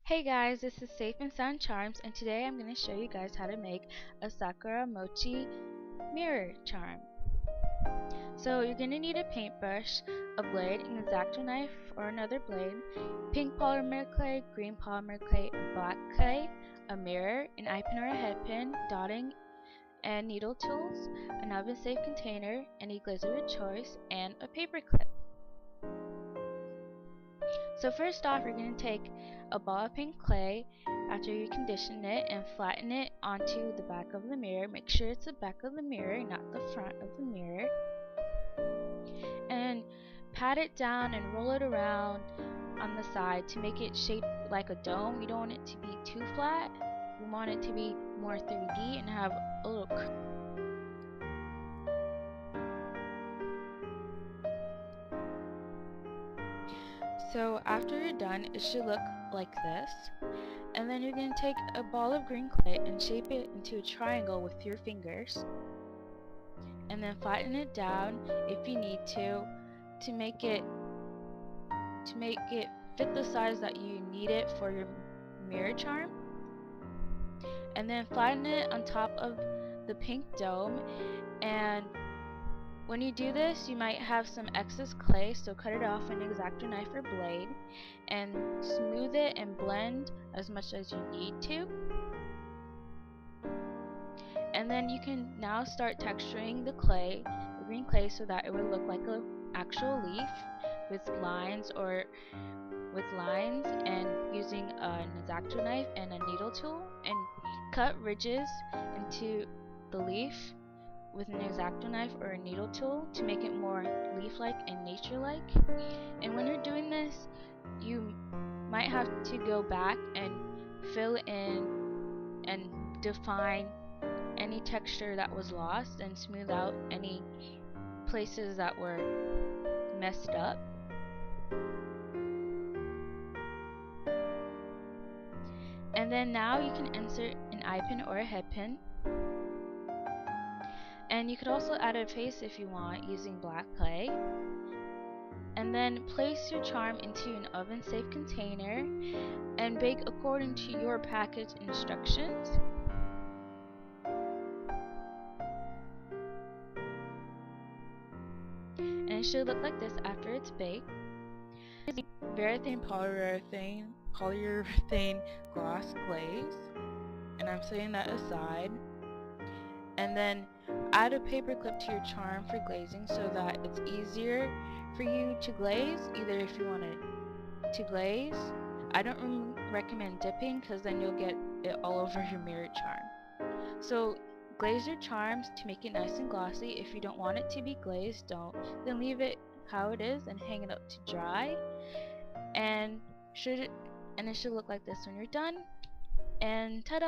Hey guys, this is SafeandSoundCharms, and today I'm going to show you guys how to make a Sakura Mochi mirror charm. So you're going to need a paintbrush, a blade, an X-Acto knife or another blade, pink polymer clay, green polymer clay, and black clay, a mirror, an eye pin or a head pin, dotting and needle tools, an Ovensafe container, any glaze of your choice, and a paperclip. So first off, you're going to take a ball of pink clay after you condition it and flatten it onto the back of the mirror. Make sure it's the back of the mirror, not the front of the mirror. And pat it down and roll it around on the side to make it shaped like a dome. You don't want it to be too flat. You want it to be more 3D and have a little So after you're done, it should look like this. And then you're going to take a ball of green clay and shape it into a triangle with your fingers. And then flatten it down if you need to make it fit the size that you need it for your mirror charm. And then flatten it on top of the pink dome, and when you do this, you might have some excess clay, so cut it off with an X-Acto knife or blade and smooth it and blend as much as you need to. And then you can now start texturing the clay, the green clay, so that it would look like an actual leaf with lines and using an X-Acto knife and a needle tool, and cut ridges into the leaf with an X-Acto knife or a needle tool to make it more leaf-like and nature-like. And when you're doing this, you might have to go back and fill in and define any texture that was lost and smooth out any places that were messed up. And then now you can insert an eye pin or a head pin. And you could also add a face if you want using black clay. And then place your charm into an oven-safe container and bake according to your package instructions. And it should look like this after it's baked. Varathane polyurethane gloss glaze, and I'm setting that aside. And then add a paperclip to your charm for glazing so that it's easier for you to glaze, either if you want to glaze. I don't recommend dipping because then you'll get it all over your mirror charm. So glaze your charms to make it nice and glossy. If you don't want it to be glazed, don't. Then leave it how it is and hang it up to dry. And it should look like this when you're done. And ta-da!